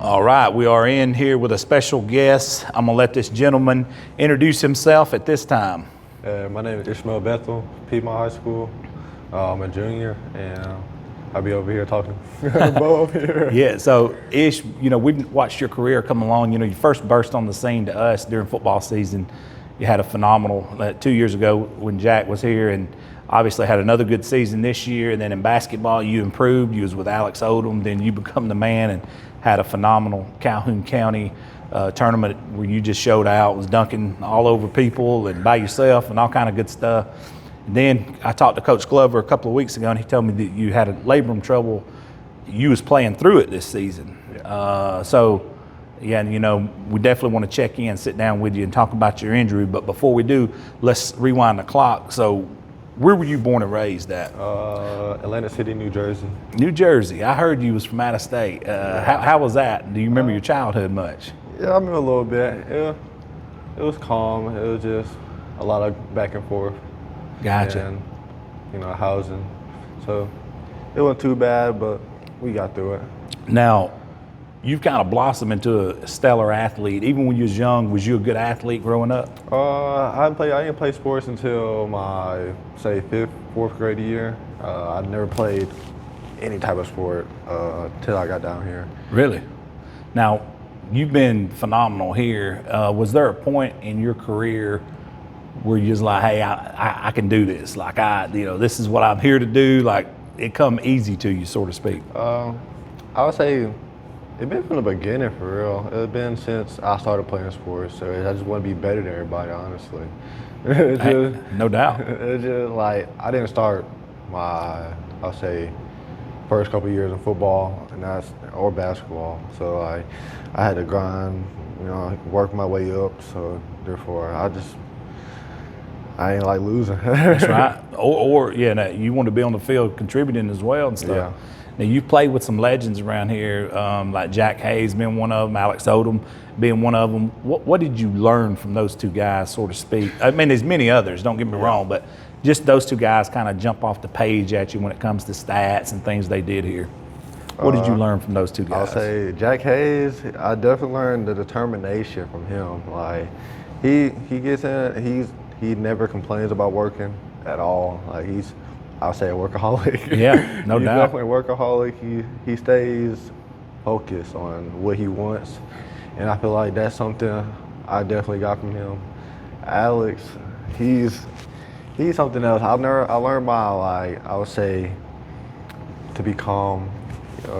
All right, we are in here with a special guest. I'm gonna let this gentleman introduce himself at this time. My name is ISHMAEL BETHEL, Piedmont High School. I'm a junior, and I'll be over here talking to Bo over here. Yeah, so Ish, we've watched your career come along. You first burst on the scene to us during football season. You had a phenomenal 2 years ago when Jack was here, and obviously had another good season this year. And then in basketball, you improved. You was with Alex Odom, then you become the man and had a phenomenal Calhoun County tournament where you just showed out, was dunking all over people and by yourself and all kind of good stuff. And then I talked to Coach Glover a couple of weeks ago, and he told me that you had a labrum trouble. You was playing through it this season. Yeah. We definitely want to check in, sit down with you and talk about your injury. But before we do, let's rewind the clock. So where were you born and raised at? Atlantic City, New Jersey. New Jersey. I heard you was from out of state. How was that? Do you remember your childhood much? Yeah, I remember a little bit. It was calm. It was just a lot of back and forth. Gotcha. And, housing. So it wasn't too bad, but we got through it. Now, you've kind of blossomed into a stellar athlete. Even when you was young, was you a good athlete growing up? I didn't play sports until my, fourth grade year. I never played any type of sport till I got down here. Really? Now, you've been phenomenal here. Was there a point in your career where you was like, hey, I can do this? Like, this is what I'm here to do. Like, it come easy to you, so to speak. I would say it's been from the beginning, for real. It's been since I started playing sports, so I just want to be better than everybody, honestly. No doubt. It's just like, I didn't start my, first couple of years in football or basketball. So I had to grind, work my way up. So therefore, I ain't like losing. That's right. You want to be on the field contributing as well and stuff. Yeah. Now, you've played with some legends around here, like Jack Hayes being one of them, Alex Odom being one of them. What did you learn from those two guys, so to speak? I mean, there's many others, don't get me wrong, but just those two guys kind of jump off the page at you when it comes to stats and things they did here. What did you learn from those two guys? I'll say Jack Hayes, I definitely learned the determination from him. Like, he gets in, he never complains about working at all. Like, I'll say a workaholic. Yeah, no doubt. He's definitely a workaholic. He stays focused on what he wants, and I feel like that's something I definitely got from him. Alex, he's something else. I learned by I would say to be calm,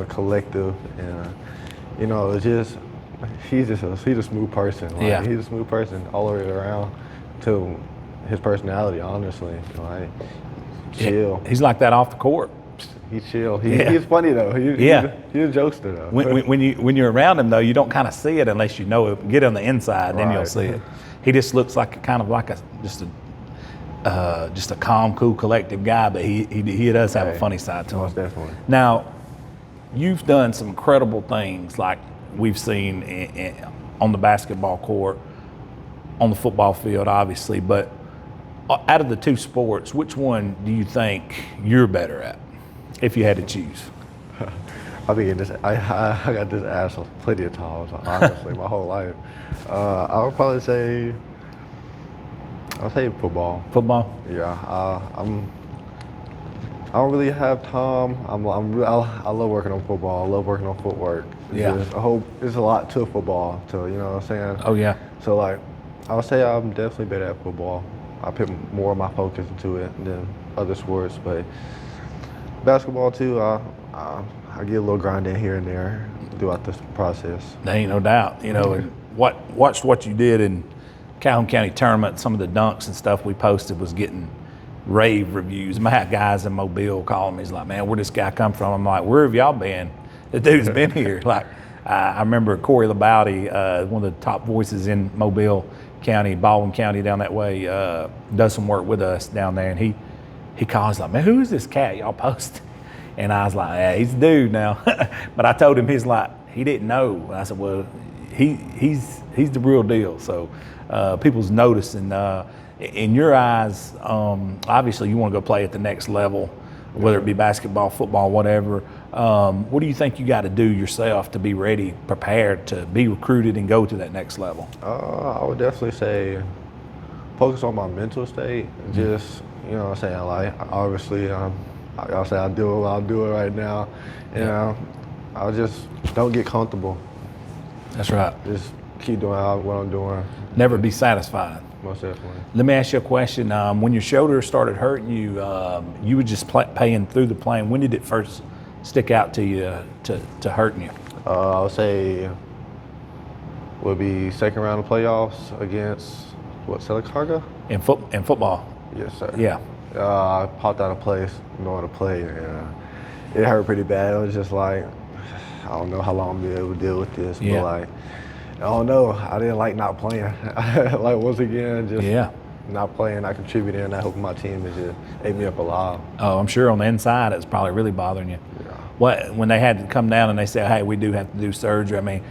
collective, and it's just he's a smooth person. Like, he's a smooth person all the way around to his personality. Honestly, chill. He's like that off the court. He's chill. He's funny though. He's a jokester though. When you're around him though, you don't kind of see it unless you know it. Get on the inside, then you'll see it. He just looks like just a calm, cool, collective guy, but he does have a funny side to him. Most definitely. Now, you've done some incredible things like we've seen on the basketball court, on the football field, obviously, but out of the two sports, which one do you think you're better at, if you had to choose? I got this ass plenty of times, honestly, my whole life. I would probably say, I'll say football. Football? Yeah, I don't really have time. I love working on football. I love working on footwork. There's a lot to football, you know what I'm saying? Oh yeah. So I would say I'm definitely better at football. I put more of my focus into it than other sports, but basketball too, I get a little grinding here and there throughout this process. There ain't no doubt. And watched what you did in Calhoun County tournament. Some of the dunks and stuff we posted was getting rave reviews. I had guys in Mobile calling me. He's like, man, where this guy come from? I'm like, where have y'all been? The dude's been here. Like, I remember Corey Labouty, one of the top voices in Mobile County, Baldwin County down that way, does some work with us down there, and he calls like, man, who is this cat y'all posted? And I was like, yeah, he's a dude now. But I told him, he's like, he didn't know. And I said, well, he's the real deal. So people's noticing. In your eyes, obviously you want to go play at the next level, whether it be basketball, football, whatever. What do you think you got to do yourself to be ready, prepared to be recruited and go to that next level? I would definitely say focus on my mental state. Just, you know what I'm saying, like, obviously, I'll say I'll do it right now. You know, I'll just don't get comfortable. That's right. Just keep doing what I'm doing. Never be satisfied. Most definitely. Let me ask you a question. When your shoulder started hurting you, you were just paying through the plane. When did it first stick out to you to hurting you? I would say would be second round of playoffs against Silicaga? In football? Yes, sir. Yeah. I popped out of place going to play, and it hurt pretty bad. It was just like, I don't know how long I'll be able to deal with this, but like, I don't know. I didn't like not playing. Like, once again, just not playing, not contributing, not helping my team. It just ate me up a lot. Oh, I'm sure on the inside it's probably really bothering you. Yeah. When they had to come down and they said, hey, we do have to do surgery, I mean,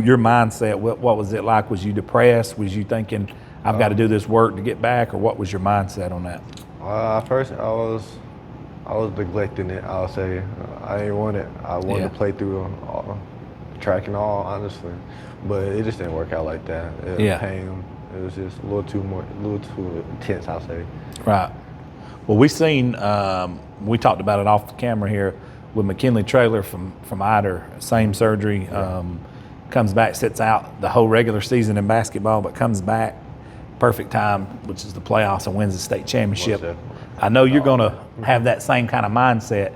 your mindset, what was it like? Was you depressed? Was you thinking, I've got to do this work to get back, or what was your mindset on that? First, I was neglecting it, I'll say. I didn't want it. I wanted to play through track and all, honestly. But it just didn't work out like that. Pain, it was just a little too intense, I'll say. Right. Well, we talked about it off the camera here with McKinley Traylor from Ider, same surgery, comes back, sits out the whole regular season in basketball, but comes back, perfect time, which is the playoffs, and wins the state championship. I know you're going to have that same kind of mindset.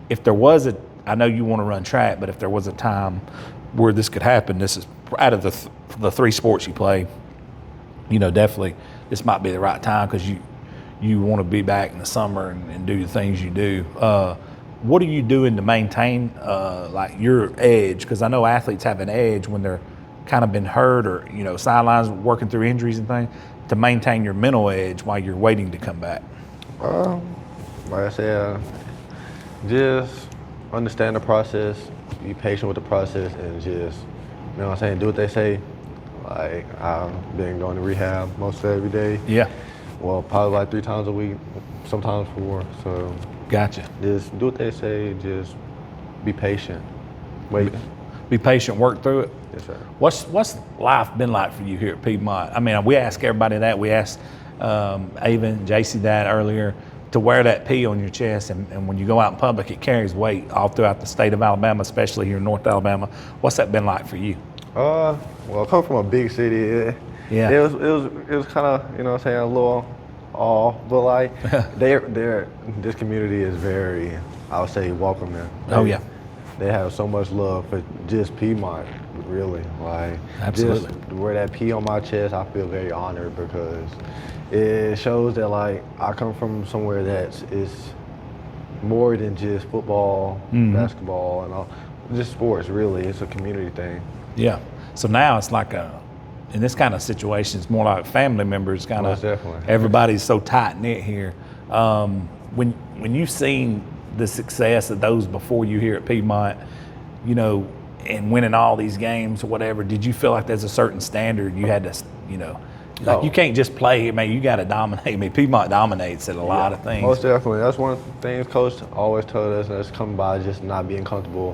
If there was I know you want to run track, but if there was a time where this could happen, this is out of the three sports you play, you know, definitely this might be the right time because you want to be back in the summer and do the things you do. What are you doing to maintain like your edge? Because I know athletes have an edge when they're kind of been hurt or, you know, sidelines working through injuries and things, to maintain your mental edge while you're waiting to come back. Like I said, just understand the process, be patient with the process, and just, you know what I'm saying, do what they say. Like, I've been going to rehab most every day. Yeah. Well, probably like 3 times a week, sometimes 4. So Gotcha. just do what they say, just be patient. Wait. Be patient, work through it. Yes, sir. What's life been like for you here at Piedmont? I mean, we ask everybody that. We asked Ava and JC that earlier, to wear that P on your chest, and when you go out in public, it carries weight all throughout the state of Alabama, especially here in North Alabama. What's that been like for you? Well, I come from a big city. It was kind of, you know what I'm saying, a little off, but like this community is very, I would say, welcoming. They have so much love for just Piedmont, really. Like, absolutely. Just to wear that P on my chest, I feel very honored because it shows that, like, I come from somewhere that is more than just football, basketball, and all, just sports, really. It's a community thing. Yeah. So now it's like in this kind of situation, it's more like family members, kind of. Definitely. Everybody's so tight knit here. When you've seen the success of those before you here at Piedmont, you know, and winning all these games or whatever, did you feel like there's a certain standard you had to, you know, like you can't just play, man, you got to dominate. I mean, Piedmont dominates at a lot of things. Most definitely. That's one of the things Coach always told us, and it's come by just not being comfortable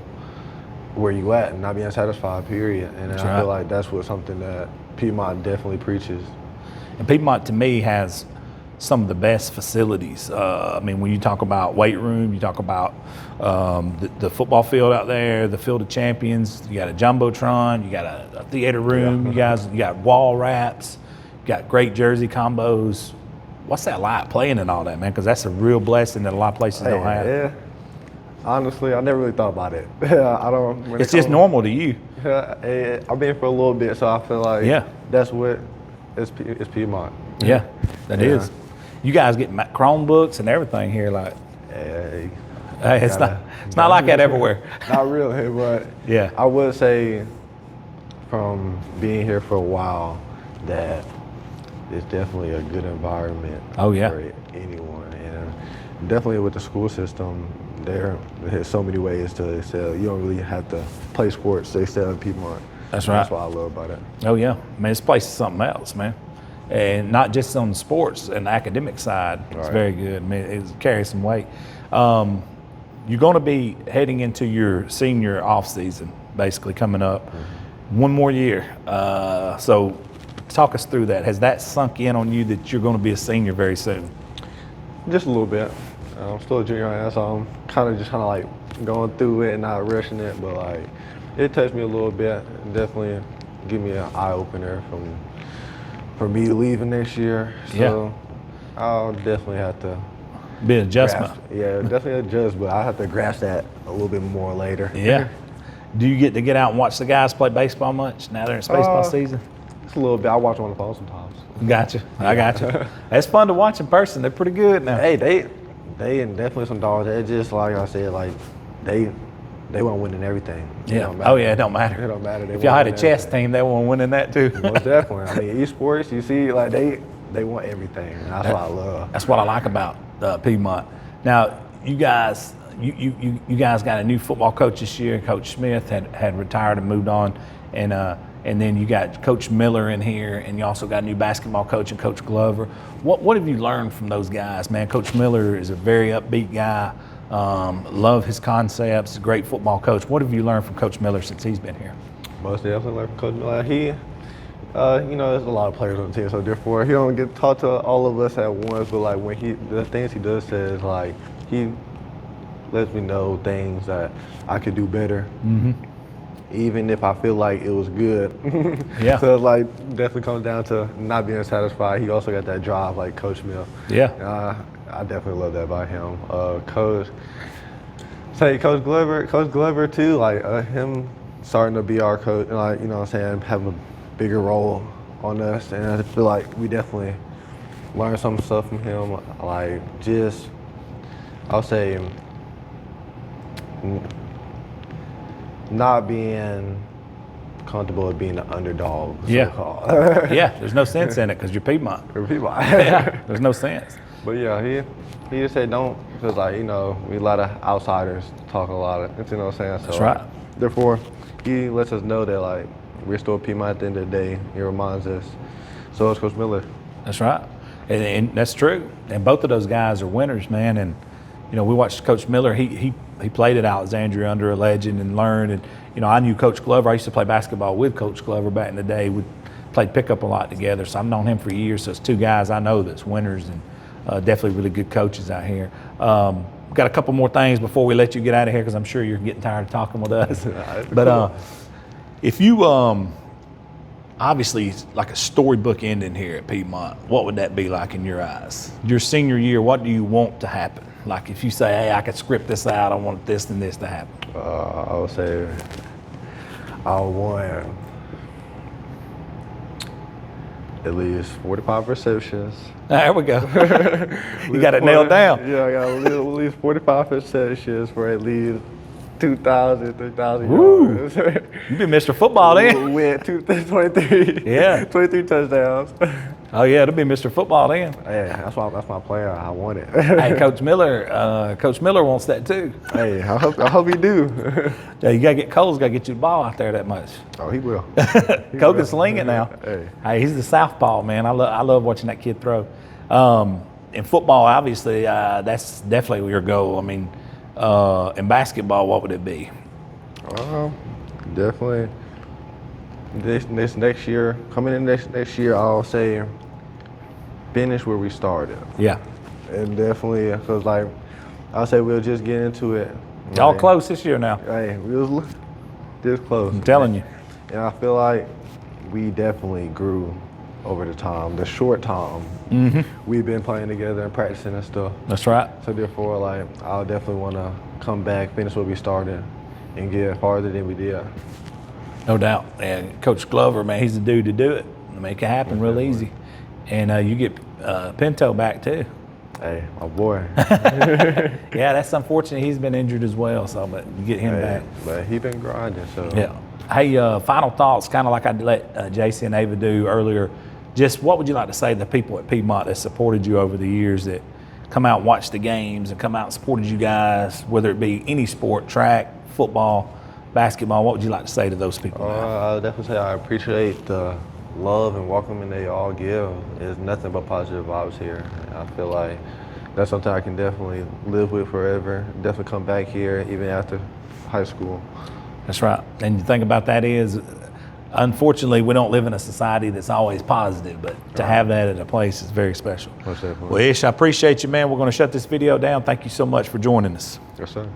where you at and not being satisfied, period. And I feel like that's something that Piedmont definitely preaches. And Piedmont, to me, has some of the best facilities. I mean, when you talk about weight room, you talk about the football field out there, the Field of Champions, you got a Jumbotron, you got a theater room, you got wall wraps, you got great jersey combos. What's that like playing in all that, man? Because that's a real blessing that a lot of places don't have. Yeah. Honestly, I never really thought about it. I don't. It's just normal to you. I've been for a little bit, so I feel like that's what it's Piedmont. Yeah, that is. You guys get Chromebooks and everything here, like. Hey, it's not like that everywhere. Not really, but I would say from being here for a while that it's definitely a good environment for anyone, and definitely with the school system, there's so many ways to excel. You don't really have to play sports to excel in Piedmont. That's right. That's what I love about it. Oh yeah, man, this place is something else, man. And not just on the sports and the academic side, it's very good. I mean, it carries some weight. you're going to be heading into your senior off season, basically coming up. One more year. So talk us through that. Has that sunk in on you that you're going to be a senior very soon? Just a little bit. I'm still a junior right now, so I'm kind of like going through it and not rushing it, but like it touched me a little bit. Definitely give me an eye opener for me leaving next year. So I'll definitely have to be an adjustment. Definitely adjust, but I have to grasp that a little bit more later. Yeah. Do you get to get out and watch the guys play baseball much now they're in baseball season? Just a little bit. I watch them on the phone sometimes. Gotcha. I gotcha. It's fun to watch in person. They're pretty good now. Hey, they definitely some dogs. They just like I said, like they want winning everything. Yeah. Oh yeah, it don't matter. It don't matter. If y'all had a chess team, they want winning that too. Most definitely. I mean, esports, you see, like they want everything. And that's what I love. That's what I like about Piedmont. Now, you guys got a new football coach this year. Coach Smith had retired and moved on, and then you got Coach Miller in here, and you also got a new basketball coach and Coach Glover. What have you learned from those guys, man? Coach Miller is a very upbeat guy. Love his concepts. Great football coach. What have you learned from Coach Miller since he's been here? Most definitely learned from Coach Miller. He, there's a lot of players on the team, so therefore he don't get taught to all of us at once. But like when the things he does say is like he lets me know things that I could do better. Mm-hmm. Even if I feel like it was good. Yeah. So like definitely comes down to not being satisfied. He also got that drive like Coach Mill. Yeah. I definitely love that about him. Coach Glover too, like him starting to be our coach, like, you know what I'm saying, have a bigger role on us, and I feel like we definitely learned some stuff from him, like just, I'll say, not being comfortable with being the underdog, so-called. Yeah, there's no sense in it because you're Piedmont. Yeah, there's no sense. But yeah, he just said don't, because like, we a lot of outsiders talk a lot of, you know what I'm saying? So, that's right. Therefore, he lets us know that like we're still Piedmont at the end of the day. He reminds us. So is Coach Miller. That's right, and that's true. And both of those guys are winners, man. And we watched Coach Miller. He played at Alexandria under a legend and learned. And I knew Coach Glover. I used to play basketball with Coach Glover back in the day. We played pickup a lot together. So I've known him for years. So it's two guys I know that's winners and definitely really good coaches out here. Got a couple more things before we let you get out of here because I'm sure you're getting tired of talking with us. But if you obviously like a storybook ending here at Piedmont, what would that be like in your eyes? Your senior year, what do you want to happen? Like if you say, hey, I could script this out, I want this and this to happen. I would say I want at least 45 receptions. There we go. You got it nailed down. Yeah, I got at least 45 receptions for at least 2,000, 3,000 yards. You be Mr. Football then. With 23. Yeah. 23 touchdowns. Oh yeah, it'll be Mr. Football then. Yeah, that's my player. I want it. Hey, Coach Miller wants that too. Hey, I hope he do. Yeah, you gotta gotta get you the ball out there that much. Oh, he will. Coach can sling it now. Hey, he's the southpaw, man. I love watching that kid throw. In football, obviously, that's definitely your goal. I mean, in basketball, what would it be? Definitely. This next year, coming in next year, I'll say finish where we started. Yeah. And definitely, because like I'll say we'll just get into it. Y'all close this year now. Hey, we was this close. I'm telling you. And I feel like we definitely grew over the time, the short time. Mm-hmm. We've been playing together and practicing and stuff. That's right. So therefore, like, I'll definitely want to come back, finish where we started, and get farther than we did. No doubt. And Coach Glover, man, he's the dude to do it. Make it happen real easy. And you get Pinto back too. Hey, my boy. Yeah, that's unfortunate. He's been injured as well, so but you get him back. But he been grinding, so. Yeah. Hey, final thoughts, kind of like I let JC and Ava do earlier. Just what would you like to say to the people at Piedmont that supported you over the years, that come out and watch the games and come out and supported you guys, whether it be any sport, track, football, basketball? What would you like to say to those people? I would definitely say I appreciate the love and welcoming they all give. There's nothing but positive vibes here. I feel like that's something I can definitely live with forever. Definitely come back here even after high school. That's right. And the thing about that is, unfortunately, we don't live in a society that's always positive, but to have that at a place is very special. Most definitely. Well, Ish, I appreciate you, man. We're going to shut this video down. Thank you so much for joining us. Yes, sir.